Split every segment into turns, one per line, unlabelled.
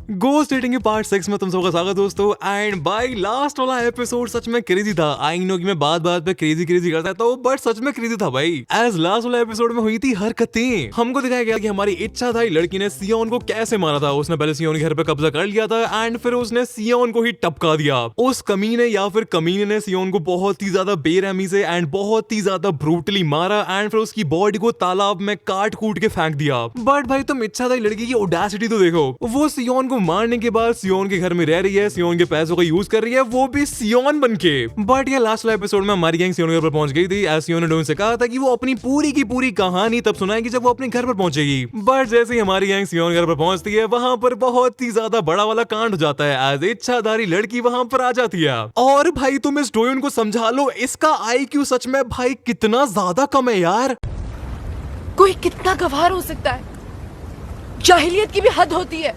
Ghost rating के part 6 में तुम सबका स्वागत दोस्तों। एंड भाई लास्ट वाला एपिसोड सच में क्रेजी था। आई नो कि मैं बात बात पे क्रेजी करता था, बट सच में क्रेजी था भाई। एज लास्ट वाला एपिसोड में हुई थी हरकतें। हमको दिखाया गया कि हमारी इच्छाधारी लड़की ने सियोन को कैसे मारा था। उसने पहले सियोन के घर पे कब्जा कर लिया था एंड फिर उसने सियोन को ही टपका दिया। उस कमीने या फिर कमीने ने सियोन को बहुत ही ज्यादा बेरहमी से एंड बहुत ही ज्यादा ब्रूटली मारा एंड फिर उसकी बॉडी को तालाब में काट कूट के फेंक दिया। बट भाई तुम इच्छाधारी लड़की की ऑडेसिटी तो देखो, वो सियोन को मारने के बाद सियोन के घर में रह रही है, सियोन के पैसों का यूज कर रही है, वो भी सियोन बनके। बट ये लास्ट वाला एपिसोड में हमारी गैंग सियोन के घर पर पहुंच गई थी। एज सियोन ने डोन से कहा था कि वो अपनी पूरी की पूरी कहानी तब सुनाएगी जब वो अपने घर पर पहुंचेगी। बट जैसे ही हमारी गैंग सियोन घर पर पहुंचती है, वहां पर बहुत ही ज्यादा बड़ा वाला कांड हो जाता है। एज इच्छाधारी लड़की वहां पर आ जाती है। और भाई तुम इस डोयन को समझा लो, इसका IQ सच में भाई कितना ज्यादा कम है यार।
कोई कितना गवार हो सकता है? जाहिलियत की भी हद होती है।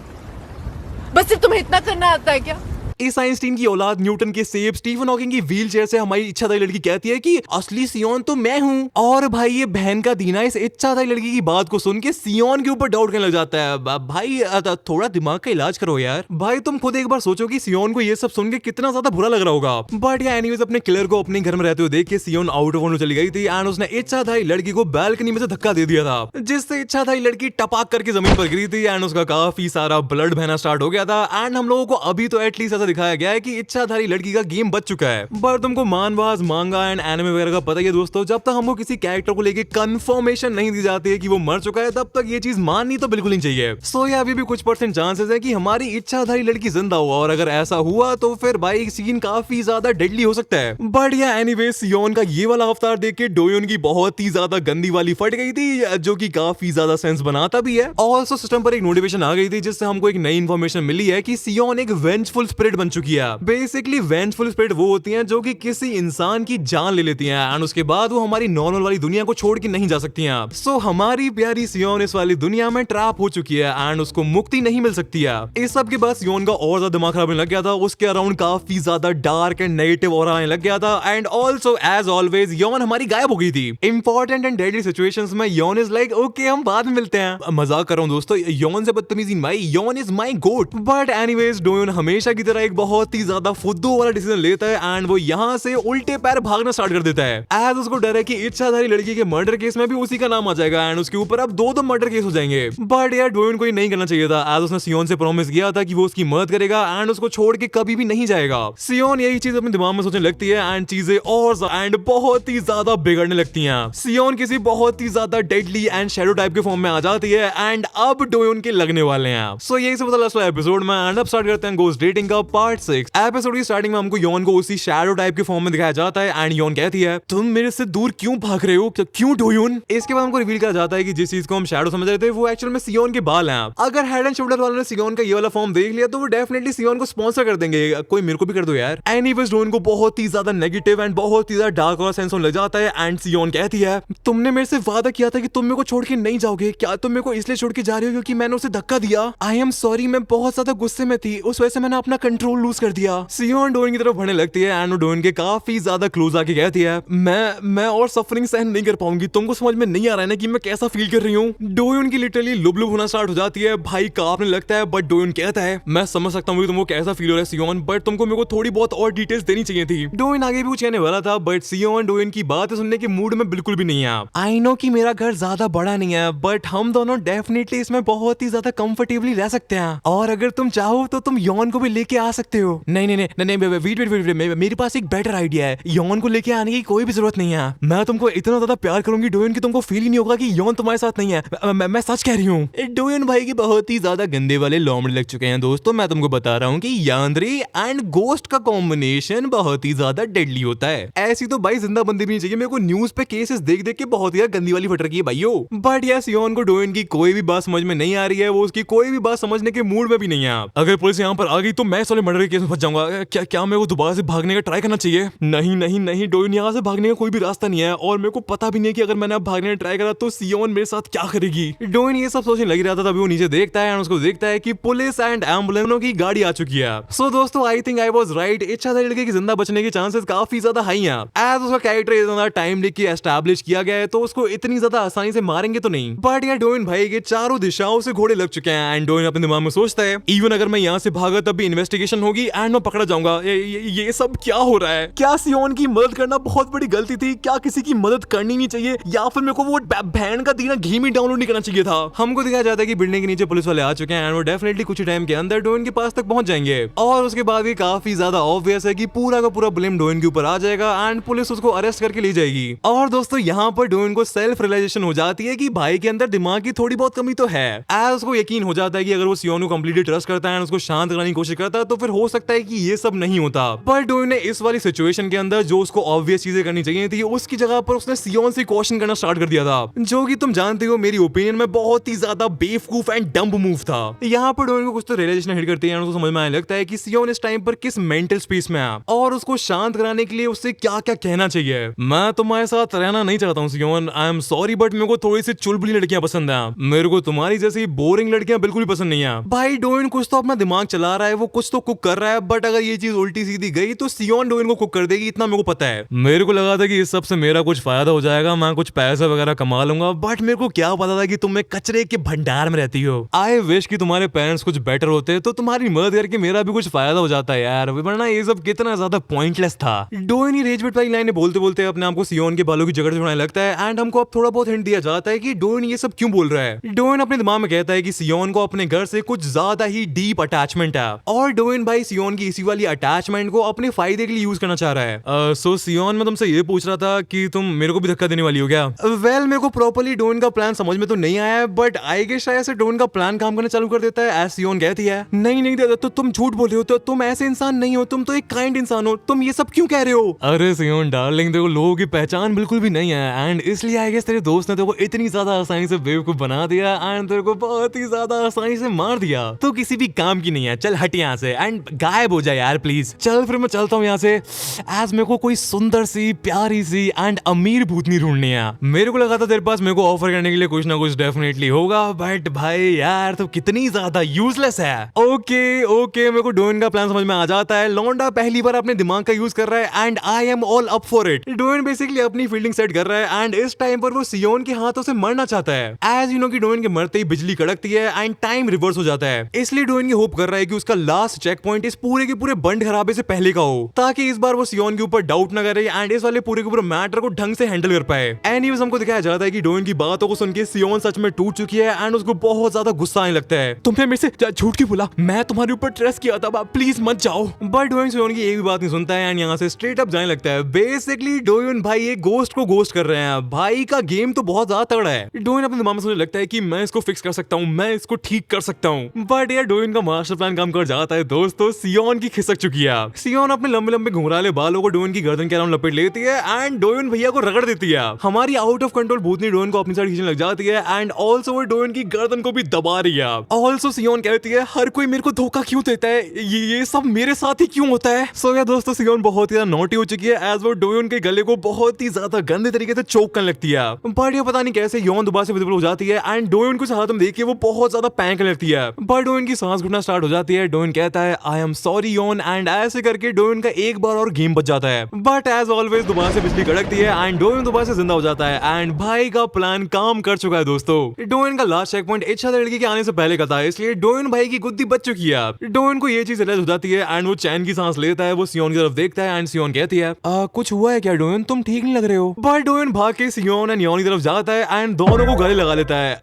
बस सिर्फ तुम्हें इतना करना आता है क्या?
इस आइंस्टीन की औलाद, न्यूटन के सेब, स्टीफन हॉकिंग की व्हीलचेयर से हमारी इच्छाधारी लड़की कहती है कि असली सियोन तो मैं हूँ। और भाई ये बहन का दीना इस इच्छाधारी लड़की की बात को सुन के सियोन के ऊपर डाउट करने लग जाता है। भाई थोड़ा दिमाग का इलाज करो यार। भाई तुम खुद एक बार सोचो कि सियोन को ये सब सुन के कितना ज्यादा बुरा लग रहा होगा। बट या एनीवेज अपने किलर को अपने घर में रहते हुए देख के सियोन आउट ऑफ चली गई थी एंड उसने इच्छाधारी लड़की को बालकनी में से धक्का दे दिया था, जिससे इच्छाधारी लड़की टपाक करके जमीन पर गिरी थी एंड उसका काफी सारा ब्लड बहना स्टार्ट हो गया था। एंड हम लोगों को अभी तो एटलीस्ट ऐसा दिखाया गया है कि इच्छाधारी लड़की का गेम बच चुका है। पर तुमको मानवास, मांगा एंड एनिमे वगैरह का पता ही है दोस्तों, जब तक हमको किसी कैरेक्टर को लेके कंफर्मेशन नहीं दी जाती है कि वो मर चुका है, तब तक ये चीज माननी तो बिल्कुल नहीं चाहिए। सो ये अभी भी कुछ % चांसेस है कि हमारी इच्छाधारी लड़की जिंदा हुआ, और अगर ऐसा हुआ तो फिर भाई सीन काफी ज्यादा डेडली हो सकता है। बट या एनीवे सियोन का ये वाला अवतार देख के डोयोन की बहुत ही ज्यादा गंदी वाली फट गई थी, जो कि काफी ज्यादा सेंस बनाता भी है। ऑल्सो सिस्टम पर एक नोटिफिकेशन आ गई थी जिससे हमको एक नई इन्फॉर्मेशन मिली है कि सियोन एक वेंजफुल स्पिरिट बन चुकी है। बेसिकली वेंजफुल स्पिरिट वो होती हैं जो कि किसी इंसान की जान ले लेती हैं एंड उसके बाद वो हमारी नॉर्मल वाली दुनिया को छोड़ के नहीं जा सकती हैं। सो हमारी प्यारी सियोन इस वाली दुनिया में ट्रैप हो चुकी है एंड उसको मुक्ति नहीं मिल सकती है। इस सब के बाद सियोन का और ज्यादा दिमाग खराब होने लग गया था। उसके अराउंड काफी ज्यादा डार्क एंड नेगेटिव ऑरा आने लग गया था एंड ऑल्सो एज ऑलवेज योन हमारी गायब हो गई थी। इंपॉर्टेंट एंड डेडली सिचुएशंस में योन इज लाइक ओके हम बाद में मिलते हैं। मजाक कर रहा हूं दोस्तों, योन से बदतमीजी भाई, Yoon is my goat. But anyways Doyoon हमेशा की तरह एक बहुत ही ज्यादा फुद्दू वाला डिसीजन लेता है एंड वो यहाँ से उल्टे पैर भागना स्टार्ट कर देता है। एज उसको डर है कि इच्छाधारी लड़की के मर्डर केस में भी उसी का नाम आ जाएगा एंड उसके ऊपर अब दो मर्डर केस हो जाएंगे। बट यार डोयोन को ये नहीं करना चाहिए था। एज उसने सियोन से प्रॉमिस किया था कि वो उसकी मदद करेगा एंड उसको छोड़ के कभी भी नहीं जाएगा। सियोन यही चीज अपने दिमाग में सोचने लगती है एंड चीजें और एंड बहुत ही ज्यादा बिगड़ने लगती हैं। सियोन किसी बहुत ही ज्यादा डेडली एंड शैडो टाइप के फॉर्म में आ जाती है एंड अब डोयोन के लगने वाले हैं। सो यही सब लास्ट एपिसोड में एंड अब स्टार्ट करते हैं गोस्ट डेटिंग का पार्ट 6। एपिसोड की स्टार्टिंग में हमको योन को उसी शैडो टाइप के फॉर्म में दिखाया जाता है एंड योन कहती है तुम मेरे से दूर क्यों भाग रहे हो, क्यों डोयोन। इसके बाद हमको रिवील किया जाता है कि जिस चीज को हम शैडो समझ रहे थे वो एक्चुअल में सियोन के बाल हैं। अगर हेड एंड शोल्डर वालों ने सियोन का ये वाला फॉर्म देख लिया तो वो डेफिनेटली सियोन को स्पॉन्सर कर देंगे। कोई मेरे को भी कर दो यार। एनीवेज डोयोन को बहुत ही ज्यादा नेगेटिव एंड बहुत ही ज्यादा डार्क और सेंस होने लग जाता है एंड सियोन कहती है तुमने मेरे से वादा किया था कि तुम मेरे को छोड़ के नहीं जाओगे, क्या तुम मेरे को इसलिए छोड़ के जा रही हो क्योंकि मैंने उसे धक्का दिया? आई एम सॉरी, मैं बहुत ज्यादा गुस्से में थी, उस वजह से मैंने अपना कंट्रोल लूज कर दिया। सियोन डोयोन की तरफ बढ़ने लगती है एंड डोयोन के काफी ज्यादा क्लोज आके कहती है मैं और सफरिंग सहन नहीं कर पाऊंगी, तुमको समझ में नहीं आ रहा है ना कि मैं कैसा फील कर रही हूँ। डोयोन की लिटरली लुब होना स्टार्ट हो जाती है, भाई कांपने लगता है। बट डोयोन कहता है मैं समझ सकता हूँ कि तुमको कैसा फील हो रहा है सियोन, बट तुमको मेरे को थोड़ी बहुत और डिटेल्स देनी चाहिए थी। डोयोन आगे भी कुछ कहने वाला था बट सियोन डोयोन की बातें सुनने के मूड में बिल्कुल भी नहीं है। आई नो कि मेरा घर ज्यादा बड़ा नहीं है बट हम दोनों डेफिनेटली इसमें बहुत ही ज्यादा कंफर्टेबली रह सकते हैं, और अगर तुम चाहो तो तुम योन को भी लेके आ सकते हो। नहीं, वेट, मेरे पास एक बेटर आइडिया है। योन को लेके आने की कोई भी जरूरत नहीं है। मैं तुमको इतना ज्यादा प्यार करूंगी डोयोन कि तुमको फील ही नहीं होगा कि योन तुम्हारे साथ नहीं है। मैं सच कह रही हूँ। डोयोन भाई की बहुत ही ज्यादा गंदे वाले लोमड़े लग चुके हैं दोस्तों। मैं तुमको बता रहा हूँ कि यांद्रे एंड गोस्ट का कॉम्बिनेशन बहुत ही ज्यादा डेडली होता है। ऐसी तो भाई जिंदा बंदी भी नहीं चाहिए। मेरे को न्यूज पे केसेस देख देख के बहुत ही गंदी वाली फट रही है भाइयों। बट यार सियोन को डोयोन की कोई भी बात समझ में नहीं आ रही है, वो उसकी कोई भी बात समझने के मूड में भी नहीं है। अगर पुलिस यहाँ पर आ गई तो मैं साले मैं मर्डर के केस में फंस जाऊंगा। क्या क्या मेरे को दोबारा से भागने का ट्राई करना चाहिए? नहीं नहीं नहीं डोइन, यहाँ से भागने का कोई भी रास्ता नहीं है और मेरे को पता भी नहीं कि अगर मैंने अब भागने का ट्राई करा तो सियोन मेरे साथ क्या करेगी। डोइन ये सब सोचने लग रहा था, तभी वो नीचे देखता है और उसको देखता है कि पुलिस एंड एम्बुलेंस की गाड़ी आ चुकी है। सो दोस्तों I think I was right, इच्छाधारी लड़के की जिंदा बचने के चांसेस काफी ज्यादा हाई हैं। एज उसका कैरेक्टर इतना टाइम लेके एस्टैब्लिश किया गया है तो उसको इतनी ज्यादा आसानी से मारेंगे तो नहीं। बट यार डोइन भाई के चारों दिशाओं से घोड़े लग चुके हैं एंड डोइन अपने दिमाग में सोचता है इवन अगर मैं यहाँ से भागा तब भी इन्वेस्टिगेशन होगी एंड मैं पकड़ा जाऊंगा। ये सब क्या हो रहा है? क्या सियोन की मदद करना बहुत बड़ी गलती थी? क्या किसी की मदद करनी नहीं चाहिए या फिर मेरे को वो बहन का दीना घी में डाउनलोड नहीं करना चाहिए था? हमको दिखाया जाता है कि बिल्डिंग के नीचे पुलिस वाले आ चुके हैं एंड वो डेफिनेटली कुछ टाइम के अंदर डोइन के पास तक पहुंच जाएंगे और उसके बाद ये काफी ज्यादा ऑब्वियस है कि पूरा का पूरा ब्लेम डोइन के ऊपर आ जाएगा एंड पुलिस उसको अरेस्ट करके ले जाएगी। और दोस्तों यहाँ पर डोइन को सेल्फ रियलाइजेशन हो जाती है कि भाई के अंदर दिमाग की थोड़ी बहुत कमी तो है। एज उसको यकीन हो जाता है कि अगर वो सियोन को कंप्लीटली ट्रस्ट करता है उसको शांत कराने की कोशिश करता है तो फिर हो सकता है कि ये सब नहीं होता। पर डोइन ने इस वाली सिचुएशन के अंदर जो उसको ऑब्वियस चीजें करनी चाहिए थी उसकी जगह पर उसने सियोन से क्वेश्चन करना स्टार्ट कर दिया था, जो कि तुम जानते हो मेरी ओपिनियन में बहुत ही ज्यादा बेवकूफ एंड डम्ब मूव था। यहाँ पर डोइन को कुछ तो रियलाइजेशन हिट करती है और उसको समझ में आने लगता है कि सियोन इस टाइम पर किस मेंटल स्पेस में है और उसको शांत कराने के लिए उससे क्या क्या कहना चाहिए। मैं तुम्हारे साथ रहना नहीं चाहता हूँ सियोन, आई एम सॉरी बट मेरे को थोड़ी सी चुलबुली लड़कियां पसंद है, मेरे को तुम्हारी जैसी बोरिंग लड़कियां बिल्कुल भी पसंद नहीं है। भाई डोइन कुछ तो अपना दिमाग चला रहा है, वो कुछ तो कुक कर रहा है, बट अगर ये चीज उल्टी सीधी गई तो सियोन डोइन को कुक कर देगी, इतना मेरे को पता है। मेरे को लगा था कि इस सब से मेरा कुछ फायदा हो जाएगा, मैं कुछ पैसा वगैरह कमा लूंगा, बट मेरे को क्या पता था कि तुम एक कचरे के भंडार में रहती हो। आई विश कि तुम्हारे पेरेंट्स कुछ बेटर होते तो तुम्हारी मदद करके मेरा भी कुछ फायदा हो जाता है यार, वरना ये सब कितना ज्यादा पॉइंटलेस था। डोइन ही रेज वाली लाइन बोलते बोलते अपने आप को सियोन के बालों की जगह छुड़ाने लगता है एंड हमको अब थोड़ा बहुत हिंट दिया जाता है कि डोइन ये सब क्यों बोल रहा है। डोइन अपने दिमाग में कहता है कि सियोन को अपने घर से कुछ ज्यादा ही डीप अटैचमेंट है और डोइन भाई सियोन की इसी वाली अटैचमेंट को अपने फायदे के लिए यूज करना चाह रहा है। सो सियोन मैं तुमसे ये पूछ रहा था कि तुम मेरे को भी धक्का देने वाली हो क्या? वेल मेरे को प्रॉपर्ली डोइन का प्लान समझ में तो नहीं आया है, बट आई गेस शायद से डोइन का प्लान काम करना चालू कर देता है, एज सियोन कहती है। नहीं नहीं दादा, तो तुम झूठ बोल रहे हो, तो तुम ऐसे इंसान नहीं हो, तुम तो एक काइंड इंसान हो, तुम ये सब क्यों कह रहे हो? अरे सियोन डार्लिंग, देखो लोगों की पहचान बिल्कुल भी नहीं है एंड इसलिए आई गेस तेरे दोस्त ने तेरे को इतनी ज्यादा आसानी से बेवकूफ बना दिया एंड तेरे को बहुत ही ज्यादा आसानी से मार दिया, तो किसी भी काम की नहीं है। चल हट यहाँ से एंड गायब हो जाए यार प्लीज। चल फिर मैं चलता हूँ यहाँ से, एज मेरे को कोई सुंदर सी प्यारी सी एंड अमीर भूतनी ढूंढनी है। मेरे को लगा था तेरे पास मेरे को ऑफर करने के लिए कुछ ना कुछ डेफिनेटली होगा, बट भाई यार तो कितनी ज्यादा यूजलेस है। ओके ओके मेरे को डोइन का प्लान समझ में आ जाता है। लौंडा पहली बार अपने दिमाग का यूज कर रहा है and I am all up for it. Dwayne basically अपनी फील्डिंग सेट कर रहा है एंड इस टाइम पर वो सियोन के हाथों से मरना चाहता है। एज यू नो कि डोइन के मरते ही बिजली कड़कती है एंड टाइम रिवर्स हो जाता है, इसलिए डोइन ये होप कर रहा है कि उसका लास्ट चेक पॉइंट इस पूरे के पूरे बंड खराबे से पहले का हो, ताकि इस बार वो सियोन के ऊपर डाउट ना करे एंड इस वाले पूरे के पूरे मैटर को ढंग से हैंडल कर पाए। एनीवेज हमको दिखाया जाता है कि डोइन की बातों को सुन के सियोन सच में टूट चुकी है एंड उसको बहुत ज्यादा गुस्सा आने लगता है। तुमने मेरे से झूठ क्यों बोला? मैं तुम्हारे ऊपर ट्रस्ट किया था, प्लीज मत जाओ। बट डोइन सियोन की एक भी बात नहीं सुनता है एंड यहाँ से स्ट्रेट अप जाने लगता है। बेसिकली डोइन भाई एक गोस्ट को गोस्ट कर रहे हैं, भाई का गेम तो बहुत ज्यादा तगड़ा है। डोइन अपने दिमाग में सोचने लगता है कि मैं इसको फिक्स कर सकता हूँ, मैं इसको ठीक कर सकता हूँ, बट यार डोइन का मास्टर प्लान काम कर जाता है। दोस्तों सियोन की खिसक चुकी है। सियोन अपने लंबे लंबे घुंघराले बालों को डोइन की गर्दन के अराउंड लपेट लेती है एंड डोइन भैया को रगड़ देती है। हमारी out of control Bhootni Dwayne को अपनी साइड खींचने लग जाती है एंड ऑल्सो वो डोइन की गर्दन को भी दबा रही है। ऑल्सो सियोन कहती है हर कोई मेरे को धोखा क्यों देता है, ये सब मेरे साथ ही क्यों होता है? सो यार दोस्तों सियोन बहुत ही ज्यादा नोटी हो चुकी है एज वो डोइन के गले को बहुत ही ज्यादा गंदे तरीके से चोक करने लगती है। बट ये पता नहीं कैसे यौन दोबारा से विजिबल हो जाती है एंड डोइन को हाथ में देख के वो बहुत ज्यादा पैंक करने लगती है। बट डोइन की सांस घुटना स्टार्ट हो जाती है। डोइन कहता है आई एम सॉरी यौन एंड ऐसे करके डोइन का एक बार और गेम बच जाता है। बट एज ऑलवेज दोबारा से बिजली कड़कती है एंड डोइन दोबारा से जिंदा हो जाता है एंड भाई का प्लान काम कर चुका है। दोस्तों डोइन का लास्ट चेक पॉइंट इच्छा लड़की के आने से पहले का था, इसलिए डोइन भाई की गुद्दी बच चुकी है। डोइन को ये चीज रियलाइज हो जाती है एंड वो चैन की सांस लेता है। वो सियोन की तरफ देखता है एंड सियोन कहती है कुछ हुआ है क्या डोइन, तुम ठीक नहीं लग रहे हो? बट डोइन भाग के सियोन एंड योन की तरफ जाता है एंड दोनों को गले लगा लेता है।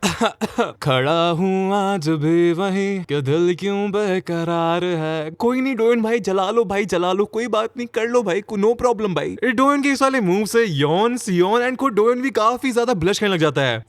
खड़ा हूँ आज भी वहीं, क्या दिल क्यों बेकरार है? कोई नहीं डोइन भाई, जला लो भाई जला लो, कोई बात नहीं, कर लो भाई, नो प्रॉब्लम भाई। डोइन के इस वाले मूव से योन सियोन एंड को डोइन भी काफी ज्यादा ब्लश करने लग जाता है।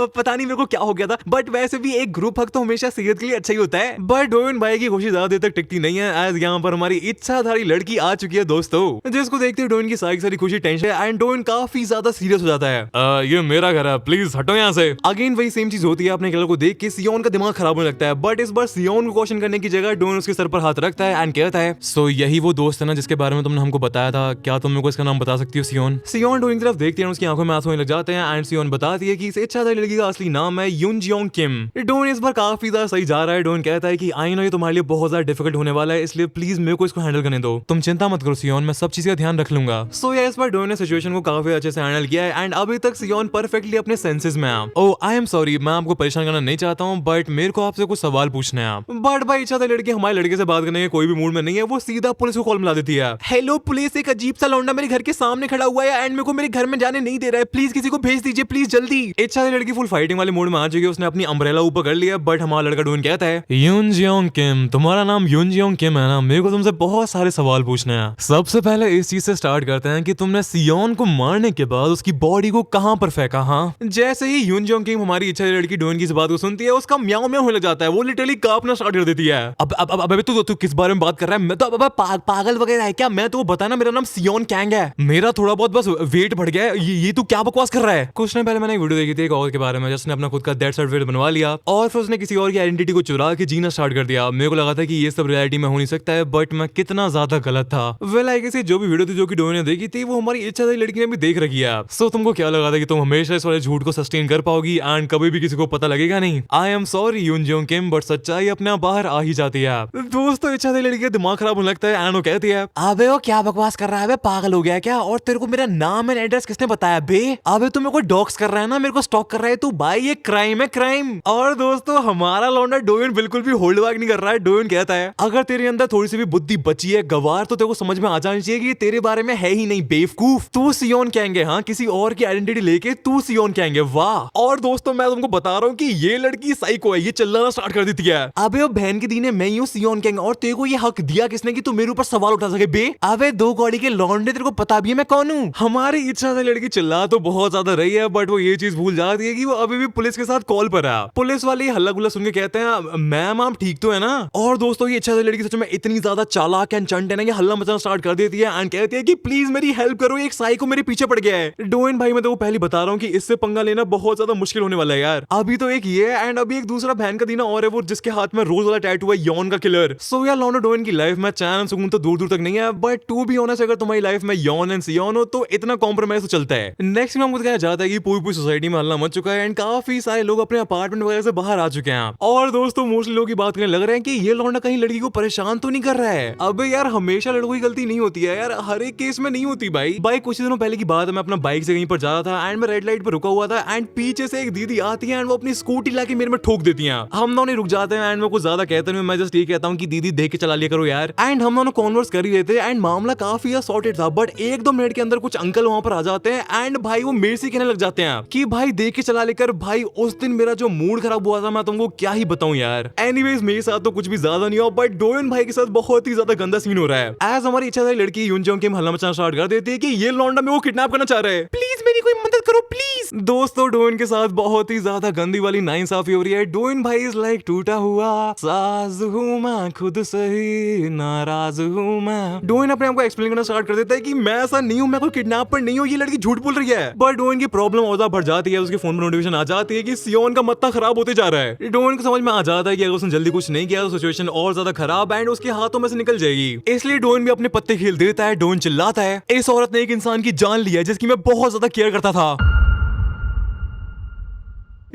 पता नहीं मेरे को क्या हो गया था, बट वैसे भी एक ग्रुप हक तो हमेशा सेहत के लिए अच्छा ही होता है। बट डोइन भाई की खुशी ज्यादा देर तक टिकती नहीं है एज यहाँ पर हमारी इच्छाधारी लड़की आ चुकी है दोस्तों, जिसको देखते हुए डोइन की सारी खुशी टेंशन एंड डोइन काफी ज्यादा सीरियस हो जाता है। ये मेरा घर है, प्लीज हटो यहाँ से। अगेन वही सेम चीज होती है, अपने कलर को देख के सियोन का दिमाग खराब होने लगता है। बट इस बार सियोन को क्वेश्चन करने की जगह डोइन उसके सर ऊपर हाथ रखता है एंड कहता है सो यही वो दोस्त है ना जिसके बारे में तुमने हमको बताया था, क्या तुम मेरे को इसका नाम बता सकती हो सियोन? सियोन डोन की तरफ देखती है, उसकी आंखों में आंसू आने लग जाते हैं एंड सियोन बताती है कि इस इच्छाधारी लड़की का असली नाम है यूनजियोंग किम। डोन इस बार काफी ज्यादा सही जा रहा है। डोन कहता है कि आई नो ये तुम्हारे लिए बहुत ज्यादा डिफिकल्ट होने वाला है, इसलिए प्लीज मेरे को इसको हैंडल करने दो, तुम चिंता मत करो सियोन, मैं सब चीज का ध्यान रख लूंगा। सो इस बार डोन ने सिचुएशन को काफी अच्छे से हैंडल किया है एंड अभी तक सियोन परफेक्टली अपने सेंसेस में है। ओह आई एम सॉरी, मैं आपको परेशान करना नहीं चाहता हूँ, बट मेरे को आपसे कुछ सवाल पूछने हैं। बट भाई इच्छाधारी लड़की हमारे लड़के से बात करने के कोई भी मूड में नहीं है, वो सीधा पुलिस को कॉल मिला देती है। हेलो पुलिस, एक अजीब सा लौंडा मेरे घर के सामने खड़ा हुआ है एंड मेरे को मेरे घर में जाने नहीं दे रहा है, प्लीज किसी को भेज दीजिए प्लीज जल्दी। इच्छाधारी लड़की फुल फाइटिंग वाले मूड में आ चुकी है, उसने अपनी अम्ब्रेला ऊपर कर लिया, बट हमारा लड़का डोन कहता है यूनजियोंग किम, तुम्हारा नाम यूनजियोंग किम है ना, मेरे को तुमसे बहुत सारे सवाल पूछने हैं। सबसे पहले इस चीज से स्टार्ट करते हैं कि तुमने सियोन को मारने के बाद उसकी बॉडी को कहां पर फेंका? हाँ, जैसे ही यूनजियोंग किम हमारी इच्छाधारी लड़की डोन की इस बात को सुनती है, उसका म्याऊं म्याऊं होने लग जाता है, वो लिटरली कांपना स्टार्ट कर देती है। अब तू किस बारे में बात कर रहा है? मैं तो अब पागल वगैरह है क्या? मैं तो बताना, मेरा नाम सियोन कैंग है, मेरा थोड़ा बहुत बस वेट बढ़ गया है, ये तू क्या बकवास कर रहा है? कुछ दिन पहले मैंने एक वीडियो देखी थी एक और के बारे में, जिसने अपना खुद का डेड सर्टिफिकेट बनवा लिया और फिर उसने किसी और की आइडेंटिटी को चुरा के जीना स्टार्ट कर दिया। मेरे को लगा था कि ये सब रियलिटी में हो नहीं सकता है, बट मैं कितना ज्यादा गलत था। वेल आई गेस जो भी वीडियो थी जो कि डोन ने देखी थी, वो हमारी इच्छाधारी लड़की ने भी देख रखी है। सो तुमको क्या लगा था कि तुम हमेशा इस वाले झूठ को सस्टेन कर पाओगी एंड कभी भी किसी को पता लगेगा नहीं? I am sorry Yoonjeong Kim, but सच्चाई अपने आप बाहर आ ही जाती है। दोस्तों इच्छाधारी लड़की का दिमाग खराब होने लगता है एंड वो कहती है अबे वो क्या बकवास कर रहा है, पागल हो गया क्या? और तेरे को मेरा नाम एंड एड्रेस किसने बताया बे? अबे तू मेरे को डॉक्स कर रहा है ना, मेरे को स्टॉक कर रहा है तू, भाई ये क्राइम है क्राइम। और दोस्तों हमारा लौंडा डोन बिल्कुल भी होल्ड बैक नहीं कर रहा है। डोन कहता है अगर तेरे अंदर थोड़ी सी भी बुद्धि बची है गवार, तो तेरे को समझ में आ जानी चाहिए कि ये तेरे बारे में है ही नहीं बेवकूफ, तू सियोन कहेंगे, हाँ किसी और की आइडेंटिटी लेके तू सियोन कहेंगे, वाह। और दोस्तों मैं तुमको बता रहा हूँ कि ये लड़की साइको है, ये चिल्लाना स्टार्ट कर देती है। अबे वो बहन की दी ने मैं हूँ सियोन कहेंगे, और तेरे को ये हक दिया किसने कि तू मेरे ऊपर सवाल उठा सके बे? अबे दो कौड़ी के लौंडे, तेरे को पता भी है मैं कौन हूँ? हमारी इच्छा से लड़की चिल्ला तो बहुत ज्यादा रही है, बट वो ये चीज भूल जाती है कि वो अभी भी पुलिस के साथ कॉल पर है। पुलिस वाले हल्ला गुल्ला सुन के कहते हैं मैम आप ठीक तो है ना? और दोस्तों ये इच्छा से लड़की सच में इतनी ज्यादा चालाक एंड चंट है ना, ये हल्ला मचाना स्टार्ट कर देती है एंड कहती है कि प्लीज मेरी हेल्प करो, एक साइको मेरे पीछे पड़ गया है। डोन भाई मैं तो पहले बता रहा हूँ कि इससे पंगा लेना बहुत ज्यादा मुश्किल होने वाला है यार। अभी तो एक ये एंड अभी एक दूसरा बहन का दीना और है, वो जिसके हाथ में रोज वाला टैटू है यॉन का किलर। सो यार लॉन्डो डोन की लाइफ में चैन सुकून तो दूर दूर तक नहीं है, बट टू बी ऑनेस्ट अगर तुम्हारी लाइफ में यॉन एंड सियोन हो तो इतना कॉम्प्रोमाइज तो चलता है। नेक्स्ट में हमको कहा जाता है कि पूरी सोसाइटी में हल्ला मच चुका है एंड काफी सारे लोग अपने अपार्टमेंट वगैरह से बाहर आ चुके हैं। और दोस्तों मोस्टली लोग की बात करने लग रहे हैं कि ये लौंडा कहीं लड़की को परेशान तो नहीं कर रहा है। अबे यार हमेशा लड़कों की गलती नहीं होती है यार, हर एक केस में नहीं होती भाई। कुछ दिनों पहले की बात है, मैं अपना बाइक से कहीं पर जा रहा था एंड मैं रेड लाइट पर रुका हुआ था एंड पीछे से एक दीदी आती है एंड वो अपनी स्कूटी लाके मेरे में ठोक देती है। हम दोनों रुक जाते हैं एंड मैं कुछ ज्यादा कहता नहीं, मैं जस्ट ये कहता हूँ कि दीदी देख के चला लिया करो यार। एंड हम दोनों कॉन्वर्स कर ही रहे थे एंड मामला काफी सॉर्टेड था, बट एक दो मिनट के अंदर कुछ अंकल वहां पर आ जाते हैं एंड भाई वो मेरे से कहने लग जाते हैं कि भाई देख के चला लेकर। भाई उस दिन मेरा जो मूड खराब हुआ था मैं तुमको क्या ही बताऊं यार। एनीवेज मेरे साथ तो कुछ भी ज्यादा नहीं हुआ, बट डोन भाई के साथ बहुत ही ज्यादा गंदा सीन हो रहा है। एज हमारी इच्छा थी लड़की यूनजियोंग किम हल्ला मचाना स्टार्ट कर देती है कि ये लौंडा मेरे को किडनैप करना चाह रहा है, प्लीज मेरी कोई मदद करो प्लीज। दोस्तों डोन के साथ बहुत ही ज्यादा गंदी वाली नाइंसाफी हो रही है। डोन भाई इज लाइक टूटा हुआ साज हूं मैं, खुद से ही नाराज हूं मैं। डोन अपने आप को एक्सप्लेन करना स्टार्ट कर देता है कि मैं ऐसा नहीं हूं, मैं कोई किडनैपर नहीं हूं, ये लड़की झूठ बोल रही है। बट डोन की प्रॉब्लम और बढ़ जाती है, उसके फोन में नोटिफिकेशन आ जाती है कि सियोन का मत्था खराब होते जा रहा है। डोन को समझ में आ जाता है कि अगर उसने जल्दी कुछ नहीं किया तो सिचुएशन और ज्यादा खराब एंड उसके हाथों में से निकल जाएगी, इसलिए डोन भी अपने पत्ते खेल देता है। डोन चिल्लाता है इस औरत ने एक इंसान की जान ली है जिसकी मैं बहुत ज्यादा केयर करता था।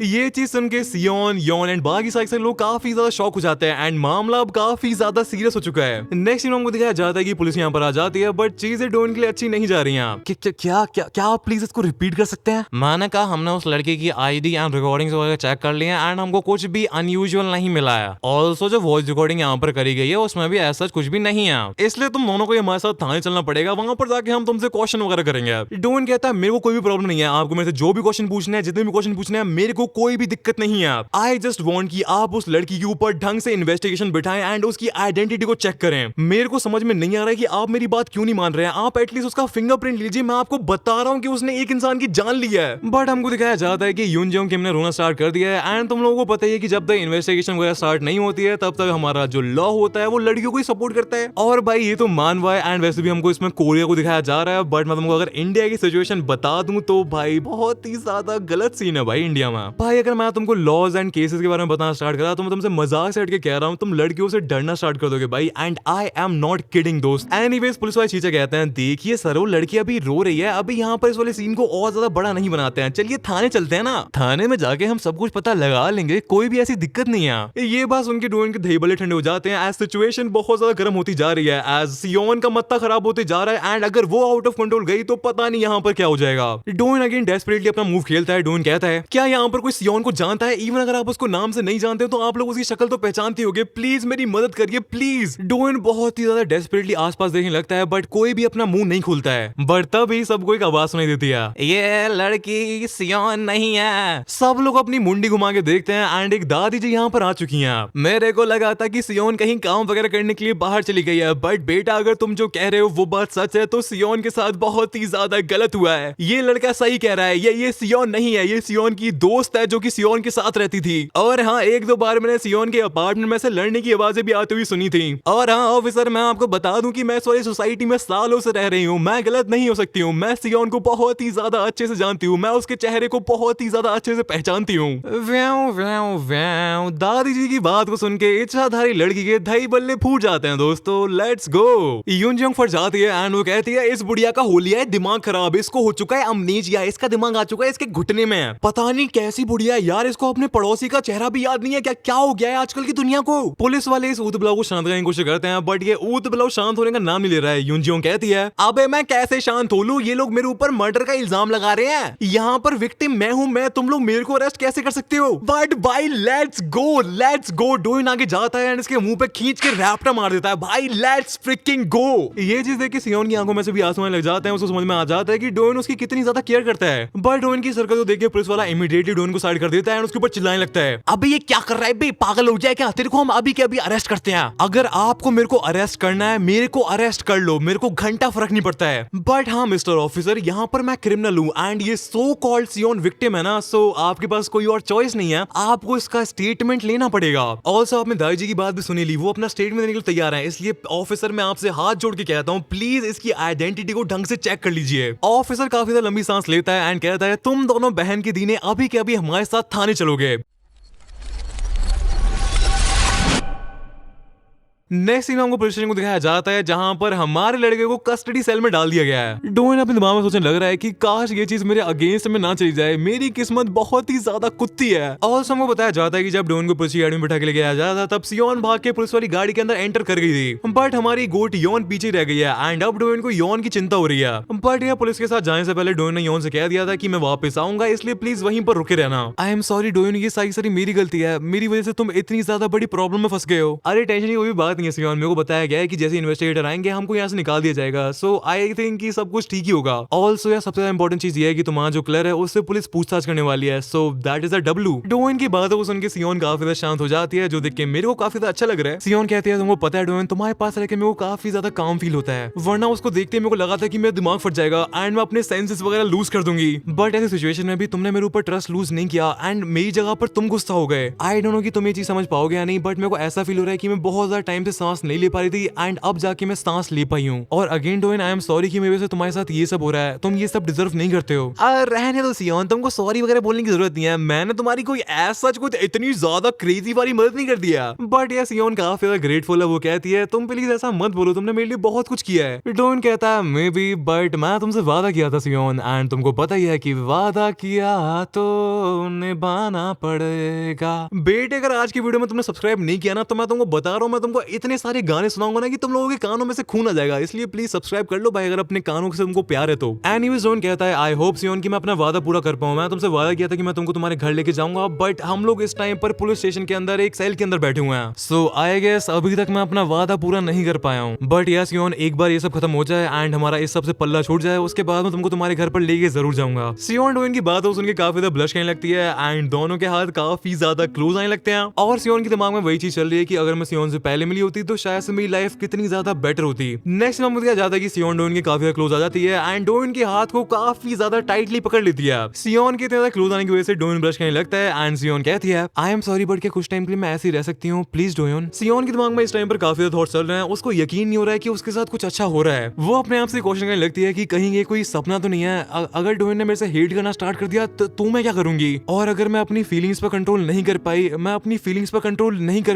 ये चीज सुन के सियोन योन एंड बाकी सारे लोग काफी ज्यादा शॉक हो जाते हैं एंड मामला अब काफी ज्यादा सीरियस हो चुका है। नेक्स्ट सीन हमको दिखाया जाता है कि पुलिस यहाँ पर आ जाती है, बट चीजें डोन के लिए अच्छी नहीं जा रही हैं। क्या आप प्लीज इसको रिपीट कर सकते हैं? मैंने कहा हमने उस लड़के की आईडी एंड रिकॉर्डिंग्स वगैरह चेक कर लिए एंड हमको कुछ भी अनयूजुअल नहीं मिला है। ऑल्सो जो वॉइस रिकॉर्डिंग यहाँ पर करी गई है उसमें भी ऐसा कुछ भी नहीं है, इसलिए तुम दोनों को हमारे साथ थाने चलना पड़ेगा, वहां पर जाके हम तुमसे क्वेश्चन वगैरह करेंगे। डोन कहता है मेरे को कोई भी प्रॉब्लम नहीं है, आपको मेरे से जो भी क्वेश्चन पूछने हैं, जितने भी क्वेश्चन पूछने हैं, मेरे को कोई भी दिक्कत नहीं है। आई जस्ट वांट कि आप उस लड़की के ऊपर ढंग से इन्वेस्टिगेशन बिठाएं एंड उसकी आइडेंटिटी को चेक करें। मेरे को समझ में नहीं आ रहा है कि आप मेरी बात क्यों नहीं मान रहे हैं। आप एटलीस्ट उसका फिंगरप्रिंट लीजिए, मैं आपको बता रहा हूं कि उसने एक इंसान की जान ली है। बट हमको दिखाया जाता है कि यूनजियोंग किम ने रोना स्टार्ट कर दिया है एंड तुम लोगों को पता ही है कि जब तक इन्वेस्टिगेशन वगैरह स्टार्ट नहीं होती है तब तक हमारा जो लॉ होता है वो लड़कियों को ही सपोर्ट करता है। और भाई ये तो मानवा है एंड वैसे भी हमको इसमें कोरिया को दिखाया जा रहा है, बट मैं तुमको अगर इंडिया की सिचुएशन बता दूं तो भाई बहुत ही ज्यादा गलत सीन है भाई इंडिया में। भाई अगर मैं तुमको लॉज एंड केसेस के बारे में बताना स्टार्ट करा तो मैं तुमसे मजाक से हट के कह रहा हूँ, तुम लड़कियों से डरना स्टार्ट कर दोगे भाई, and I am not kidding दोस्त। एनीवेज पुलिस वाले चीजें कहते हैं, देखिए सर वो लड़की अभी रो रही है, अभी यहाँ पर इस वाले सीन को और ज्यादा बड़ा नहीं बनाते हैं, चलिए थाने चलते हैं ना, थाने में जाके हम सब कुछ पता लगा लेंगे, कोई भी ऐसी दिक्कत नहीं है। ये बात सुन के डोन के दही बल्ले ठंडे हो जाते हैं, एज सिचुएशन बहुत ज्यादा गर्म होती जा रही है, एज सियोन का मत्ता खराब होते जा रहा है, एंड अगर वो आउट ऑफ कंट्रोल गई तो पता नहीं यहाँ पर क्या हो जाएगा। डोन अगेन डेस्परेटली अपना मूव खेलता है। डोन कहता है, क्या यहाँ पर कोई सियोन को जानता है? इवन अगर आप उसको नाम से नहीं जानते हो तो आप लोग उसकी शक्ल तो पहचानते होगे, प्लीज मेरी मदद करिए प्लीज। डोन बहुत ही ज्यादा डेस्परेटली आसपास देखने लगता है, बट कोई भी अपना मुंह नहीं खोलता है। बट तभी सबको एक आवाज सुनाई देती है, ये लड़की सियोन नहीं है। सब लोग अपनी मुंडी घुमा के देखते हैं, एंड एक दादी जी यहाँ पर आ चुकी हैं। मेरे को लगा था कि सियोन कहीं काम वगैरह करने के लिए बाहर चली गई है, बट बेटा अगर तुम जो कह रहे हो वो बात सच है तो सियोन के साथ बहुत ही ज्यादा गलत हुआ है। ये लड़का सही कह रहा है, ये सियोन नहीं है, ये सियोन की दोस्त है जो कि सियोन के साथ रहती थी। और हाँ, एक दो बार मैंने सियोन के अपार्टमेंट में से लड़ने की आवाजें भी आती हुई सुनी थी। और हाँ ऑफिसर, मैं आपको बता दूं कि मैं इस वाली सोसाइटी में सालों से रह रही हूँ, मैं गलत नहीं हो सकती हूँ, मैं सियोन को बहुत ही ज्यादा अच्छे से जानती हूँ, मैं उसके चेहरे को बहुत ही ज्यादा अच्छे से पहचानती हूँ। दादी जी की बात को सुन के इच्छाधारी लड़की के दही बल्ले फूट जाते हैं दोस्तों। Let's go. यूनजंग फट जाती है एंड वो कहती है, इस बुढ़िया का होलिया है, दिमाग खराब, इसको हो चुका है अमनीजिया, इसका दिमाग आ चुका है इसके घुटने में। पता नहीं कैसी बुढ़िया है यार, इसको अपने पड़ोसी का चेहरा भी याद नहीं है, क्या हो गया है आजकल की दुनिया को। पुलिस वाले इस ऊतबलाव को शांत करने की कोशिश करते हैं, बट ये ऊतबलाव शांत होने का नाम नहीं ले रहा है। यूनजियोंग कहती है, अबे मैं कैसे शांत हो लूं, ये लोग मेरे ऊपर मर्डर का इल्जाम लगा रहे हैं, यहाँ पर विक्टिम मैं हूँ, मैं, तुम लोग मेरे को अरेस्ट कैसे कर सकते हो? बट भाई लेट्स गो। डोइन आगे जाता है एंड इसके मुंह पे खींच के रैप्टर मार देता है। भाई लेट्स फ्रिकिंग गो। ये चीज देख के सियोन की आंखों में से भी आंसू आने लग जाते हैं, उसको समझ में आ जाता है कि डोइन उसकी कितनी ज्यादा केयर करता है। बट डोइन की हरकत को देख के पुलिस वाला इमीडिएटली डोइन को साइड कर देता है और उसके ऊपर चिल्लाने लगता है, अबे ये क्या कर रहा है बे, पागल हो जाए क्या? तेरे को हम अभी के अभी अरेस्ट करते हैं, अगर आपको मेरे को अरेस्ट करना है मेरे को अरेस्ट कर लो, मेरे को घंटा फर्क नहीं पड़ता है। बट हाँ मिस्टर ऑफिसर, यहाँ पर मैं क्रिमिनल हूँ एंड ये सो कॉल्ड सियोन विक्टिम है ना, सो आपके पास कोई और चॉइस नहीं है, आपको इसका स्टेटमेंट लेना पड़ेगा। ऑल्सो आपने दाई जी की बात भी सुनी ली, वो अपना स्टेटमेंट देने के लिए तैयार है, इसलिए ऑफिसर मैं आपसे हाथ जोड़ के कहता हूँ प्लीज इसकी आइडेंटिटी को ढंग से चेक कर लीजिए। ऑफिसर काफी ज्यादा लंबी सांस लेता है एंड कहता है, तुम दोनों बहन की दीने अभी के अभी हमारे साथ थाने चलोगे। नेक्स्ट सीन हमको पुलिस स्टेशन को दिखाया जाता है, जहां पर हमारे लड़के को कस्टडी सेल में डाल दिया गया है। डोइन अपने दिमाग में सोचने लग रहा है कि काश ये चीज मेरे अगेंस्ट में ना चली जाए, मेरी किस्मत बहुत ही ज्यादा कुत्ती है। ऑल्सो हमको बताया जाता है कि जब डोइन को पुलिस की गाड़ी में बैठा के लेके आया जाता तब सियोन भाग के पुलिस वाली गाड़ी के अंदर एंटर कर गई थी, बट हमारी गोट योन पीछे रह गई है एंड अब डोइन को योन की चिंता हो रही है। बट यहाँ पुलिस के साथ जाने से पहले डोइन ने योन से कह दिया था कि मैं वापस आऊंगा, इसलिए प्लीज वहीं पर रुके रहना। आई एम सॉरी डोइन, ये सारी मेरी गलती है, मेरी वजह से तुम इतनी ज्यादा बड़ी प्रॉब्लम में फंस गए हो। अरे टेंशन की कोई बात नहीं है सियोन, मेरे को बताया गया है कि जैसे इन्वेस्टिगेटर आएंगे हमको यहाँ से निकाल दिया जाएगा, सो आई थिंक कि सब कुछ ठीक ही होगा। ऑल्सो यार सबसे इंपॉर्टेंट चीज ये है कि तुम्हारा जो क्लर है उससे पुलिस पूछताछ करने वाली है, so that is a W. Dwayne की बातों को सुन के सियोन काफी ज्यादा शांत हो जाती है, जो देख के मेरे को काफी ज्यादा अच्छा लग रहा है। सियोन कहती है, तुमको पता है डोइन, तुम्हारे पास रह के मेरे को काफी ज्यादा काम फील होता है, वरना उसको देखते मेरे को लगा था कि मेरा दिमाग फट जाएगा एंड मैं अपने सेंसेस वगैरह लूज कर दूंगी, बट ऐसी सिचुएशन में भी तुमने मेरे ऊपर ट्रस्ट लूज नहीं किया एंड मेरी जगह पर तुम गुस्सा हो गए। आई डोंट नो कि तुम ये चीज समझ पाओगे या नहीं, बट मेरे को ऐसा फील हो रहा है कि मैं बहुत ज्यादा टाइम से सांस नहीं ले पा रही थी एंड अब जाके मैं सांस ले पाई हूँ। और again Dwayne, I am sorry कि मेरे वजह से तुम्हारे साथ ये सब हो रहा है, तुम ये सब डिजर्व नहीं करते हो। रहने दो सियोन, तुमको सॉरी वगैरह बोलने की जरूरत नहीं है, मैंने तुम्हारी कोई ऐसा कुछ इतनी ज्यादा क्रेजी वाली मदद नहीं कर दिया। बट ये सियोन काफी ज्यादा ग्रेटफुल है, वो कहती है तुम प्लीज ऐसा मत बोलो, तुमने मेरे लिए बहुत कुछ किया है। डोइन कहता है मे बी, बट मैं तुमसे वादा किया था सियोन, एंड तुमको पता ही है कि वादा किया तो निभाना पड़ेगा। बेटे अगर आज की वीडियो में तुमने सब्सक्राइब नहीं किया ना, तो मैं तुमको बता रहा हूँ, मैं तुमको इतने सारे गाने सुनाऊंगा ना कि तुम लोगों के कानों में से खून आ जाएगा, इसलिए प्लीज सब्सक्राइब कर लो भाई अगर अपने कानों से तुमको प्यार है तो। एनीवेज डोइन कहता है, आई होप सियोन कि मैं अपना वादा पूरा कर पाऊं, मैं तुमसे वादा किया था कि मैं तुमको तुम्हारे घर लेके जाऊंगा, बट हम लोग इस टाइम पर पुलिस स्टेशन के अंदर एक सेल के अंदर बैठे हुए हैं, सो आई गेस अभी तक मैं अपना वादा पूरा नहीं कर पाया हूँ। बट यस सियोन, एक बार ये सब खत्म हो जाए एंड हमारा इस सब से पल्ला छूट जाए, उसके बाद मैं तुमको तुम्हारे घर पर लेके जरूर जाऊंगा। सियोन डोइन की बातों सुन के काफी ज्यादा ब्लश करने लगती है एंड दोनों के हाथ काफी ज्यादा क्लोज आने लगते हैं, और सियोन के दिमाग में वही चीज चल रही है कि अगर मैं सियोन से पहले मिली होती तो शायद से मेरी लाइफ कितनी ज्यादा बेटर होती। नेक्स्ट में मुझे जाता है कि सियोन डोइन के काफी क्लोज आ जाती है एंड डोइन के हाथ को काफी ज्यादा टाइटली पकड़ लेती है। सियोन के इतने ज्यादा क्लोज आने की वजह से डोइन ब्रश करने लगता है एंड सियोन कहती है आई एम सॉरी बट क्या कुछ टाइम के लिए मैं ऐसी रह सकती हूँ प्लीज डोइन। सियोन के दिमाग में इस टाइम पर काफी ज्यादा थॉट्स चल रहे हैं, उसको यकीन नहीं हो रहा है कि उसके साथ कुछ अच्छा हो रहा है। वो अपने आप से क्वेश्चन करने लगती है कि कहीं ये कोई सपना तो नहीं है। अगर डोइन ने मेरे से हेट करना स्टार्ट कर दिया तो मैं क्या करूंगी, और अगर मैं अपनी फीलिंग्स पर कंट्रोल नहीं कर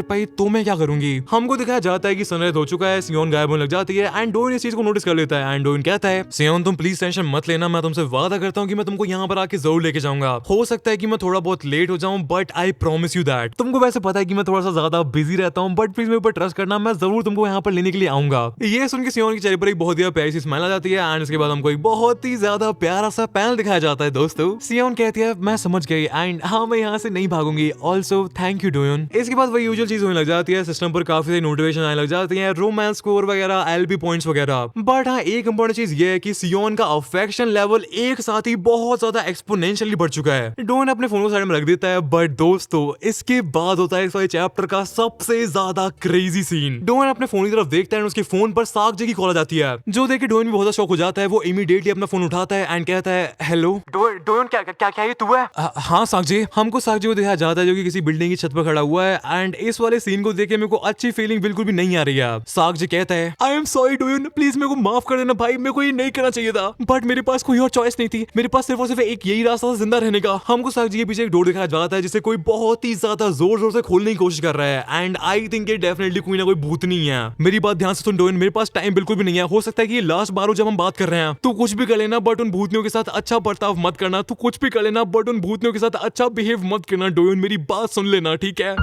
पाई तो मैं क्या करूंगी। हमको दिखाया जाता है कि सनराइज हो चुका है, सियोन गायब होने लग जाती है एंड डोइन इस चीज को नोटिस कर लेता है एंड डोइन कहता है सियोन तुम प्लीज टेंशन मत लेना, मैं तुमसे वादा करता हूँ कि मैं तुमको यहाँ पर आके जरूर लेके जाऊंगा। हो सकता है कि मैं थोड़ा बहुत लेट हो जाऊं but I promise you that. तुमको वैसे पता है कि मैं थोड़ा सा ज्यादा बिजी रहता हूँ बट प्लीज मेरे ऊपर ट्रस्ट करना, मैं जरूर तुमको यहाँ पर लेने के लिए आऊंगा। ये सुन के सियोन के चेहरे पर एक बहुत ही प्यारी सी स्माइल आ जाती है एंड उसके बाद हमको एक बहुत ही ज्यादा प्यारा सा पैनल दिखाया जाता है। दोस्तों सियोन कहती है मैं समझ गई एंड हाँ मैं यहाँ से नहीं भागूंगी, ऑल्सो थैंक यू डोइन। इसके बाद वही यूजुअल चीज होने लग जाती है, सिस्टम पर काफी सारी नोटिफिकेशन आने लग जाती है, रोमांस स्कोर वगैरह, एलबी पॉइंट्स वगैरह। बट हाँ एक इंपॉर्टेंट चीज ये है कि सियोन का अफेक्शन लेवल एक साथ ही बहुत ज्यादा एक्सपोनेंशियली बढ़ चुका है। डोइन अपने फोन को साइड में रख देता है बट दोस्तों इसके बाद होता है इस वाले चैप्टर का सबसे ज्यादा क्रेजी सीन। डोइन अपने फोन की तरफ देखता है और उसके फोन पर साकजे की कॉल आ जाती है, जो देख के डोइन भी बहुत ज्यादा शॉक हो जाता है। वो इमीडिएटली अपना फोन उठाता है एंड कहता है हेलो डोइन क्या क्या क्या ये तू है? हाँ साकजे। हमको साकजे को दिखाया जाता है जो कि किसी बिल्डिंग की छत पर खड़ा हुआ है एंड इस वाले सीन को देख के मेरे को अच्छी फीलिंग बिल्कुल भी नहीं आ रही है। साकजे कहता है आई एम सॉरी डोइन, प्लीज मेरे को माफ कर देना भाई, मेरे को ये नहीं करना चाहिए था बट मेरे पास कोई और चॉइस नहीं थी, मेरे पास सिर्फ और सिर्फ एक यही रास्ता था जिंदा रहने का। हमको साकजे के पीछे एक डोर दिखाया जाता है जिसे कोई बहुत ही ज्यादा जोर जोर से खोलने की कोशिश कर रहा है एंड आई थिंक ये डेफिनेटली कोई ना कोई भूतनी है। मेरी बात ध्यान से सुन डोइन, मेरे पास टाइम बिल्कुल भी नहीं है, हो सकता है कि ये लास्ट बार हो जब हम बात कर रहे हैं। तू कुछ भी कर लेना बट उन भूतनियों के साथ अच्छा बर्ताव मत करना, तू कुछ भी कर लेना बट उन भूतनियों के साथ अच्छा बिहेव मत करना। डोइन मेरी बात सुन लेना ठीक है।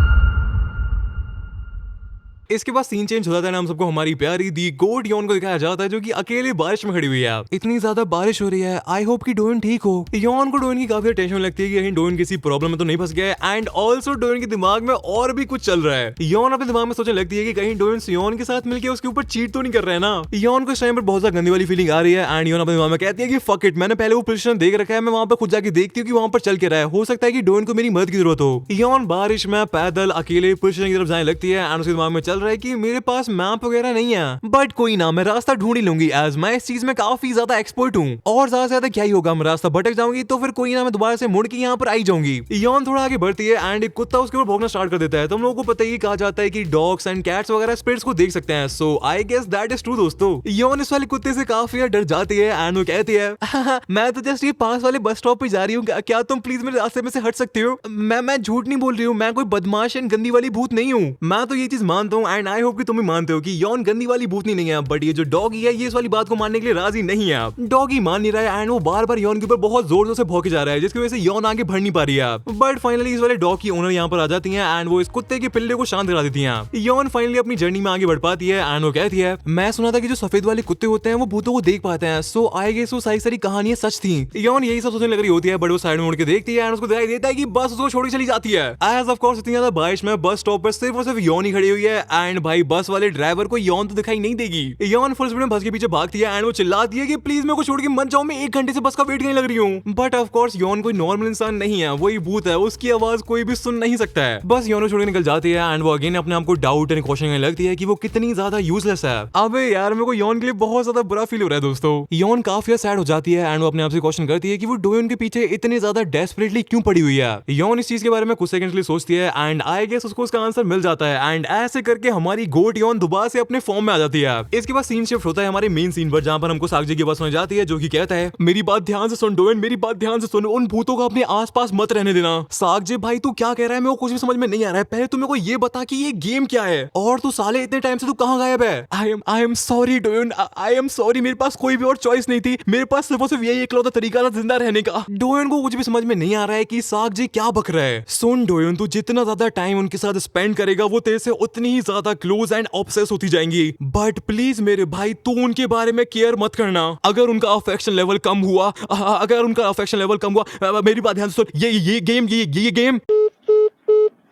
इसके बाद सीन चेंज हो जाता है, हम सबको हमारी प्यारी दी गोट योन को दिखाया जाता है जो कि अकेले बारिश में खड़ी हुई है। इतनी ज्यादा बारिश हो रही है, आई होप कि डोइन ठीक हो। योन को डोइन की काफी टेंशन लगती है कि कहीं डोइन किसी प्रॉब्लम में तो नहीं फंस गया है एंड ऑल्सो डोइन के दिमाग में और भी कुछ चल रहा है। योन अपने दिमाग में सोचने लगती है कि कहीं डोइन सियोन के साथ मिलकर उसके ऊपर चीट तो नहीं कर रहे हैं ना। योन को इस टाइम पर बहुत ज्यादा गंदी वाली फीलिंग आ रही है एंड योन अपने दिमाग में कहती है कि फक इट, मैंने पहले वो पोजीशन देख रखा है, मैं वहां पर खुद जाके देखती हूँ कि वहां पर चल के रहा है, हो सकता है कि डोइन को मेरी मदद की जरूरत हो। योन बारिश में पैदल अकेले पोजीशन की तरफ जाने लगती है एंड उसके दिमाग में चल रहा है कि मेरे पास मैप वगैरह नहीं है बट कोई ना, मैं रास्ता ढूंढ ही लूंगी एज मैं इस चीज में काफी ज्यादा एक्सपर्ट हूँ और ज्यादा से ज्यादा क्या ही होगा, मैं रास्ता भटक जाऊंगी तो फिर कोई ना मैं दोबारा से मुड़ के यहाँ पर आई जाऊंगी। योन थोड़ा आगे बढ़ती है एंड एक कुत्ता उसके ऊपर भौंकना स्टार्ट कर देता है। तुम लोगों को पता ही कहा जाता है कि डॉग्स एंड कैट्स वगैरह स्पिरिट्स को देख सकते हैं, so I guess that is true दोस्तों। योन इस वाले कुत्ते से काफी डर जाती है एंड वो कहती है मैं तो जस्ट ये पास वाले बस स्टॉप पे जा रही हूँ, क्या तुम प्लीज मेरे रास्ते में से हट सकते हो? मैं झूठ नहीं बोल रही हूँ, मैं कोई बदमाश एंड गंदी वाली भूत नहीं हूँ, मैं तो ये चीज मानता हूँ एंड आई होप कि तुम भी मानते हो कि योन गंदी वाली भूतनी नहीं है। बट ये जो डॉगी है ये इस वाली बात को मानने के लिए राजी नहीं है। डॉगी मान नहीं रहा है एंड वो बार बार योन के ऊपर बहुत जोर जोर से भौंके जा रहा है जिसकी वजह से योन आगे बढ़ नहीं पा रही है। बट फाइनली इस वाले डॉग की ओनर यहाँ पर आ जाती है एंड वो इस कुत्ते के पिल्ले को शांत करा देती है। योन फाइनली अपनी जर्नी में आगे बढ़ पाती है एंड वो कहती है मैं सुना था कि जो सफेद वाले कुत्ते होते हैं वो भूतों को देख पाते हैं, सो आई गेस वो सारी कहानियां सच थी। योन यही सब सोचने लग रही होती है बट वो साइड में मुड़ के देखती है एंड उसको दिखाई देता है कि बस उसको छोड़ के चली जाती है। एज ऑफ कोर्स इतनी ज्यादा बारिश में बस स्टॉप पर सिर्फ और सिर्फ योन ही खड़ी हुई है एंड भाई बस वाले ड्राइवर को योन तो दिखाई नहीं देगी। योन फुल स्पीड में बस के पीछे भागती है एंड वो चिल्लाती है कि प्लीज मेरे को छोड़ के मत जाओ, मैं 1 घंटे से बस का वेट करने लग रही हूँ। बट ऑफ कोर्स योन कोई नॉर्मल इंसान नहीं है, वही भूत है, उसकी आवाज कोई भी सुन नहीं सकता है। बस योन छोड़ के निकल जाती है एंड वो अगेन अपने आप को डाउट एंड क्वेश्चन करने लगती है कि वो कितनी ज्यादा यूजलेस है। अबे यार मेरे को योन के लिए बहुत ज्यादा बुरा फील हो रहा है दोस्तों। योन काफी सैड हो जाती है एंड वो अपने आप से क्वेश्चन करती है कि वो डोइन के पीछे इतनी ज्यादा डेस्परेटली क्यों पड़ी हुई है। योन इस चीज के बारे में कुछ सेकंड्स के लिए सोचती है एंड आई गेस उसको उसका आंसर मिल जाता है एंड ऐसे करके हमारी गोट योन दोबारा से अपने फॉर्म में आ जाती है। इसके बाद सीन शिफ्ट होता है हमारे मेन सीन पर जहां पर हमको साकजी की आवाज सुनाई जाती है जो कि कहता है मेरी बात ध्यान से सुन डोइन, मेरी बात ध्यान से सुन, उन भूतों को अपने आसपास मत रहने देना। साकजी भाई तू क्या कह रहा है, मेरे को कुछ भी समझ में नहीं आ रहा है, पहले तू मेरे को ये बता कि ये गेम क्या है और तू साले इतने टाइम से तू कहां गायब है? आई am sorry Dwayne, I am sorry, मेरे पास कोई भी और चॉइस नहीं थी, मेरे पास सिर्फ और सिर्फ यही इकलौता तरीका था जिंदा रहने का। डोइन को कुछ भी समझ में नहीं आ रहा है कि साकजी क्या बक रहा है। सुन डोइन, तू जितना ज्यादा टाइम उनके साथ स्पेंड करेगा वो तेरे से उतनी ही ज्यादा क्लोज एंड ऑब्सेस होती जाएंगी, बट प्लीज मेरे भाई तू उनके बारे में केयर मत करना। अगर उनका अफेक्शन लेवल कम हुआ, मेरी बात ध्यान से सुन, ये गेम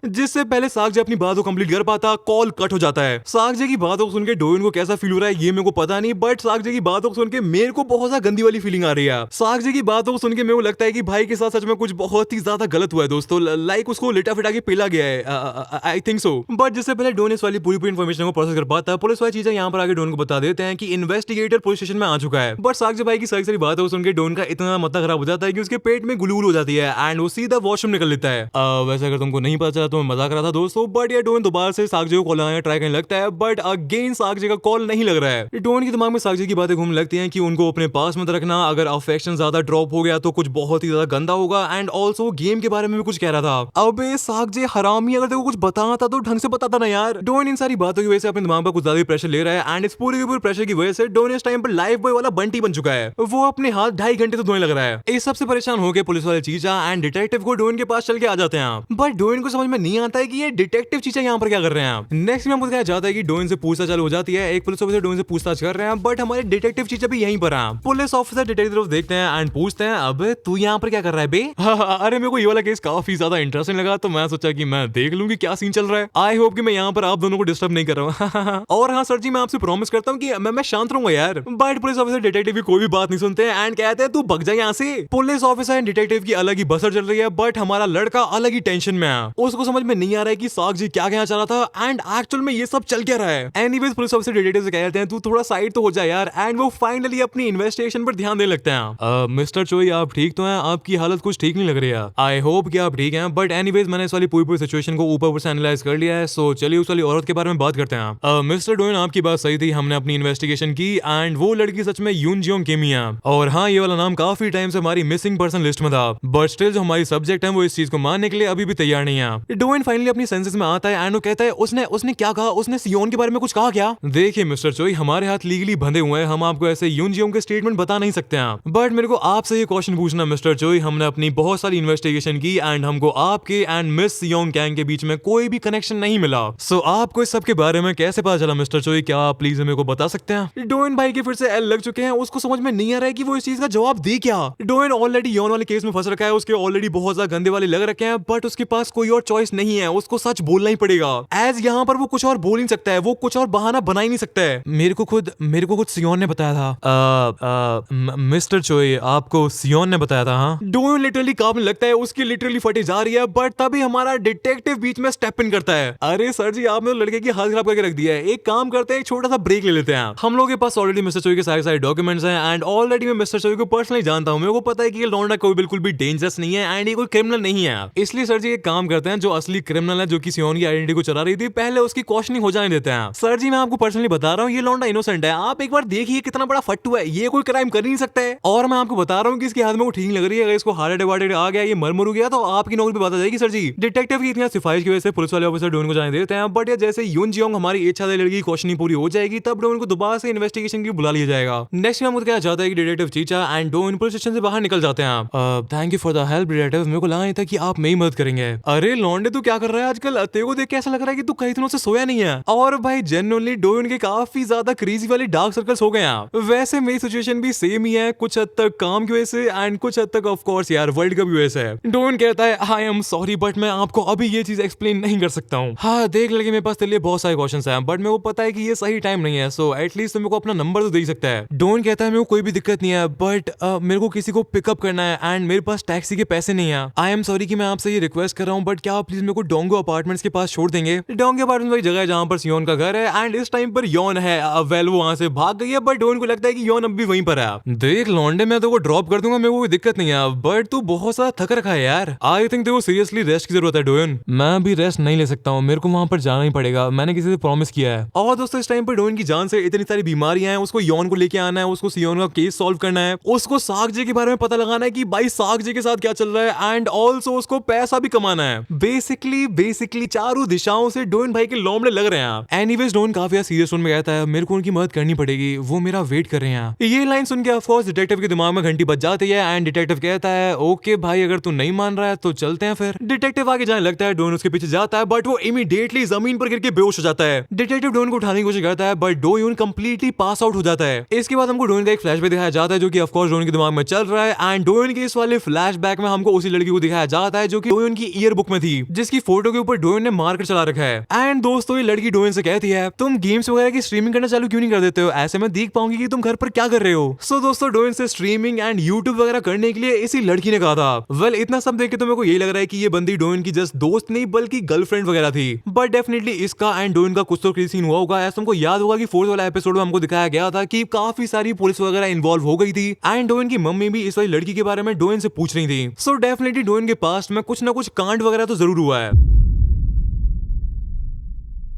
जिससे पहले सागजे अपनी बात को कंप्लीट कर पाता कॉल कट हो जाता है। सागजे की बातों को सुन के डोइन को कैसा फील हो रहा है ये मेरे को पता नहीं, बट सागजे की बातों को सुन के मेरे को बहुत ज्यादा गंदी वाली फीलिंग आ रही है। सागजे की बातों को सुन के मेरे को लगता है कि भाई के साथ सच में कुछ बहुत ही ज्यादा गलत हुआ है दोस्तों, लाइक उसको लिटा फिटा के पेला गया है, आई थिंक सो। बट जिससे पहले डोन इस वाली पूरी इन्फॉर्मेशन को प्रोसेस कर पाता है, पुलिस वाली चीजें यहाँ पर आगे डोन को बता देते हैं कि इन्वेस्टिगेटर पुलिस स्टेशन में आ चुका है। बट सागजे भाई की सारी बातों को सुन के डोन का इतना माथा खराब हो जाता है कि उसके पेट में गुलगुल हो जाती है एंड वो सीधा वॉशरूम निकल लेता है। वैसे अगर तुमको नहीं पता चला तो मैं मजाक कर रहा था दोस्तों, बट ये डोन दोबारा से सागजे को कॉल लगाने ट्राई करने लगता है, बट अगेन सागजे का कॉल नहीं लग रहा है। डोन के दिमाग में सागजे की बातें घूमने लगती हैं कि उनको अपने पास मत रखना, अगर अफेक्शन ज्यादा ड्रॉप हो गया तो कुछ बहुत ही ज्यादा गंदा होगा, एंड ऑल्सो गेम के बारे में भी कुछ कह रहा था। अबे सागजे हरामी, अगर तेरे को कुछ बताना था तो ढंग से बताता ना यार। डोन इन सारी बातों की वजह से अपने दिमाग पर कुछ ज्यादा प्रेशर ले रहा है एंड इस पूरे के पूरे प्रेशर की वजह से डोन इस टाइम पर लाइफ बॉय वाला बंटी बन चुका है। वो अपने हाथ 2.5 घंटे तो धोने लग रहा है। इस सबसे परेशान होकर पुलिस वाले चीजा एंड डिटेक्टिव को डोन के पास चल के आ जाते हैं, बट डोन को समझ में नहीं आता है कि ये डिटेक्टिव चीजा यहाँ पर क्या कर रहे हैं। नेक्स्ट में हमको जाता है कि डोन से पूछताछ चालू हो जाती है। एक पुलिस ऑफिसर डोन से पूछताछ कर रहे हैं, बट हमारे डिटेक्टिव चीजा भी यहीं पर है। पुलिस ऑफिसर डिटेक्टिव देखते हैं एंड पूछते हैं, अब तू यहाँ पर क्या कर रहा है बे? अरे मेरे को ये वाला केस काफी ज्यादा इंटरेस्टिंग लगा तो मैं सोचा कि मैं देख लूं कि क्या सीन चल रहा है। आई होप कि मैं यहाँ पर आप दोनों को डिस्टर्ब नहीं कर रहा हूँ। और हाँ सर जी, मैं आपसे प्रॉमिस करता हूँ कि मैं शांत रहूंगा यार। बट पुलिस ऑफिसर डिटेक्टिव की कोई भी बात नहीं सुनते एंड कहते हैं तू भग जा यहाँ से। पुलिस ऑफिसर एंड डिटेक्टिव की अलग ही बसर चल रही है, बट हमारा लड़का अलग ही टेंशन में है। उसको समझ में नहीं आ रहा है कि सागजी क्या कहना चाह रहा था एंड एक्चुअल में ये सब चल क्या रहा है। एनीवेज पुलिस ऑफिसर डिटेक्टिव से कहते हैं तू थोड़ा साइड तो हो जा यार, एंड वो फाइनली अपनी इन्वेस्टिगेशन पर ध्यान देने लगते हैं। मिस्टर चोई आप ठीक तो हैं? आपकी हालत कुछ ठीक नहीं लग रही है। आई होप कि आप ठीक हैं, बट एनीवेज मैंने इस वाली पूरी सिचुएशन को ऊपर से एनालाइज कर लिया है, सो चलिए उस वाली औरत के बारे में बात करते हैं। मिस्टर डोइन आपकी बात सही थी, हमने अपनी इन्वेस्टिगेशन की एंड वो लड़की सच में यून जियोंग केमी है। और हाँ, ये वाला नाम काफी टाइम से हमारी मिसिंग पर्सन लिस्ट में था, बट स्टिल जो हमारी सब्जेक्ट है वो इस चीज को मानने के लिए अभी भी तैयार नहीं है। डोइन फाइनली अपनी सेंसेस में आता है एंड वो कहता है उसने क्या कहा? उसने सियोन के बारे में कुछ कहा क्या? देखिए मिस्टर चोई, हमारे हाथ लीगली बंधे हुए हैं, हम आपको ऐसे यून जियोंग के स्टेटमेंट बता नहीं सकते हैं। बट मेरे को आपसे ये क्वेश्चन पूछना मिस्टर चोई, हमने अपनी बहुत सारी इन्वेस्टिगेशन की एंड हमको आपके एंड मिस सियोंग कैंग के बीच में कोई भी कनेक्शन नहीं मिला। सो आपको इस सब के बारे में कैसे पता चला मिस्टर चोई? क्या आप प्लीज मेरे को बता सकते हैं? डोइन भाई के फिर से एल लग चुके हैं, उसको समझ में नहीं आ रहा है कि वो इस चीज का जवाब दे क्या। डोइन ऑलरेडी यौन वाले केस में फंस रखा है, उसके ऑलरेडी बहुत ज्यादा गंदे वाले लग रखे हैं, बट उसके पास कोई और चॉइस नहीं है, उसको सच बोलना ही पड़ेगा। एज यहाँ पर वो कुछ और बोल नहीं सकता है, वो कुछ और बहाना बना ही नहीं सकता है। मेरे को खुद सियोन ने बताया था। मिस्टर चोई आपको सियोन ने बताया था? हाँ। डोइन लिटरली कांपने लगता है, उसकी लिटरली फटी जा रही है, बट तभी हमारा डिटेक्टिव बीच में स्टेप इन करता है। अरे सर जी, आपने तो लड़के की हालत खराब करके रख दिया है, एक काम करते हैं, एक छोटा सा ब्रेक ले लेते हैं। हम लोग के पास ऑलरेडी मिस्टर चोई के सारे डॉक्यूमेंट्स हैं एंड ऑलरेडी मैं मिस्टर चोई को पर्सनली जानता हूं, मेरे को पता है कि ये लौंडा कोई बिल्कुल भी डेंजरस नहीं है एंड ये कोई क्रिमिनल नहीं है। इसलिए सर जी एक काम करते हैं, जो असली क्रिमिनल है, जो कि सियोन की आइडेंटिटी को चला रही थी, पहले उसकी क्वेश्चनिंग हो जाने देते हैं। सर जी मैं आपको पर्सनली बता रहा हूँ, ये लौंडा इनोसेंट है, आप एक बार देखिए कितना बड़ा फट्टू है, ये कोई क्राइम कर नहीं सकता है। और मैं आपको बता रहा हूँ कि इसके हाथ में वो ठीक लग रही है, अगर इसको हार्ट अटैक आ गया, ये मर गया तो आपकी नौकरी पे बात आ जाएगी। सर जी डिटेक्टिव की इतनी सिफारिश की वजह से पुलिस वाले ऑफिसर डोन को जाने देते हैं, बट जैसे यून जियोंग हमारी इच्छा लड़की की क्वेश्चनिंग पूरी हो जाएगी, तब डोन को दोबारा से इन्वेस्टिगेशन की बुला लिया जाएगा। नेक्स्ट में मुझे क्या चाहता है कि डिटेक्टिव चीचा एंड डोन पुलिस स्टेशन से बाहर निकल जाते हैं। Thank you for the help detective, मेरे को लगा नहीं था कि आप मेरी मदद करेंगे। अरे लौंडे तू क्या कर रहा है आजकल? तेरे को देख के ऐसा लग रहा है कि तू कई दिनों से सोया नहीं है। और भाई जेन्युइनली डोन के काफी ज्यादा क्रेजी वाले डार्क सर्कल्स हो गए हैं। वैसे मेरी सिचुएशन भी सेम ही है, कुछ हद तक काम की वजह से एंड कुछ हद तक ऑफ कोर्स यार वर्ल्ड का भी वजह से। डोन कहता है आई एम सॉरी, बट मैं आपको अभी ये चीज एक्सप्लेन नहीं कर सकता हूँ। हाँ देख लगे, मेरे पास तेरे लिए बहुत सारे क्वेश्चंस हैं, बट मेरे को पता है कि ये सही टाइम नहीं है, सो एटलीस्ट तुम मेरे को अपना नंबर तो दे सकता है। डोन कहता है मेरे को कोई भी दिक्कत नहीं है, बट मेरे को किसी को पिकअप करना है एंड मेरे पास टैक्सी के पैसे नहीं है। आई एम सॉरी कि मैं आपसे ये रिक्वेस्ट कर रहा हूँ, बट क्या आप प्लीज मेरे को डोंगो अपार्टमेंट्स के पास छोड़ देंगे? डोंगो अपार्टमेंट वही जगह है जहाँ पर सियोन का घर है एंड इस टाइम पर यौन है। वेल वो वहां से भाग गई है, बट डोन को लगता है कि यौन अब भी वहीं पर है। देख लौंडे, मैं तो ड्रॉप कर दूंगा, मेरे को कोई दिक्कत नहीं है, बट तू बहुत सारा थक रखा है यार। आई थिंक तेरे को सीरियसली रेस्ट की जरूरत है डोन। मैं भी रेस्ट नहीं ले सकता हूँ, मेरे को वहां पर जाना ही पड़ेगा, मैंने किसी से प्रॉमिस किया है। और दोस्तों इस टाइम पर डोन की जान से इतनी सारी बीमारियां हैं, उसको यौन को लेके आना है, उसको सियोन का केस सॉल्व करना है, उसको सागजे के बारे में पता लगाना है कि भाई सागजे के साथ क्या चल रहा है एंड ऑल्सो उसको पैसा भी कमाना है। बेसिकली चारों दिशाओं से डोन भाई के लोमड़े लग रहे हैं। एनीवेज डोन काफी सीरियस टोन में कहता है मेरे को उनकी मदद करनी पड़ेगी, वो मेरा वेट कर रहे हैं। ये लाइन सुन के ऑफ कोर्स डिटेक्टिव के दिमाग में घंटी बज जाती है एंड डिटेक्टिव कहता है ओके भाई, अगर तू नहीं मान रहा है तो चलते हैं फिर। डिटेक्टिव आगे जाने लगता है, डोन उसके पीछे जाता है, बट वो इमीडिएटली जमीन पर गिर के बेहोश हो जाता है। डिटेक्टिव डोन को उठाने की कोशिश करता है, but done completely pass out हो जाता है। इसके बाद हमको डोन का एक फ्लैशबैक दिखाया जाता है, जो कि ऑफ कोर्स डोन के दिमाग में चल रहा है एंड डोन के इस वाले फ्लैशबैक में हमको उसी लड़की को दिखाया जाता है जो कि डोन की ईयर बुक में थी। जिसकी फोटो के ऊपर डोइन ने मारकर चला रखा है। एंड दोस्तों ये लड़की डोइन से कहती है तुम गेम्स वगैरह की स्ट्रीमिंग करना चालू क्यों नहीं कर देते हो, ऐसे मैं देख पाऊंगी कि तुम घर पर क्या कर रहे हो। सो दोस्तों डोइन से स्ट्रीमिंग एंड यूट्यूब वगैरह करने के लिए इसी लड़की ने कहा था। वेल इतना सब देख के तो मेरे को यही लग रहा है कि ये बंदी डोइन की जस्ट दोस्त नहीं बल्कि गर्लफ्रेंड वगैरह थी। बट डेफिनेटली इसका एंड डोइन का कुछ तो क्रेजी सीन हुआ होगा। ऐसा हमको याद होगा कि फोर्थ वाला एपिसोड में हमको दिखाया गया था कि काफी सारी पुलिस वगैरह इन्वॉल्व हो गई थी एंड डोइन की मम्मी भी इस वाली लड़की के बारे में डोइन से पूछ रही थी। सो डेफिनेटली डोइन के पास्ट में कुछ ना कुछ कांड वगैरह तो जरूर हुआ है।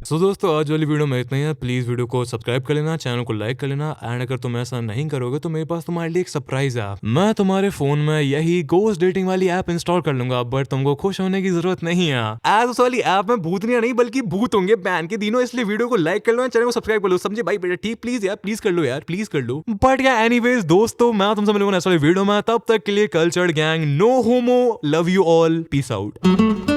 सो दोस्तों आज वाली वीडियो में इतना ही है। प्लीज वीडियो को सब्सक्राइब कर लेना, चैनल को लाइक कर लेना एंड अगर तुम ऐसा नहीं करोगे तो मेरे पास तुम्हारे लिए एक सरप्राइज है। मैं तुम्हारे फोन में यही गोस्ट डेटिंग वाली ऐप इंस्टॉल कर लूंगा, बट तुमको खुश होने की जरूरत नहीं है। एज उस वाली ऐप में भूतनिया नहीं बल्कि भूत होंगे बैन के दिनों, इसलिए वीडियो को लाइक कर लो, चैनल को सब्सक्राइब कर लो, समझे भाई बेटा? ठीक प्लीज यार, प्लीज कर लो यार, प्लीज कर लो। बट या एनीवेज दोस्तों मैं तुमसे मिलूंगा नेक्स्ट वाली वीडियो में, तब तक के लिए cultured gang no homo, love you all, peace out.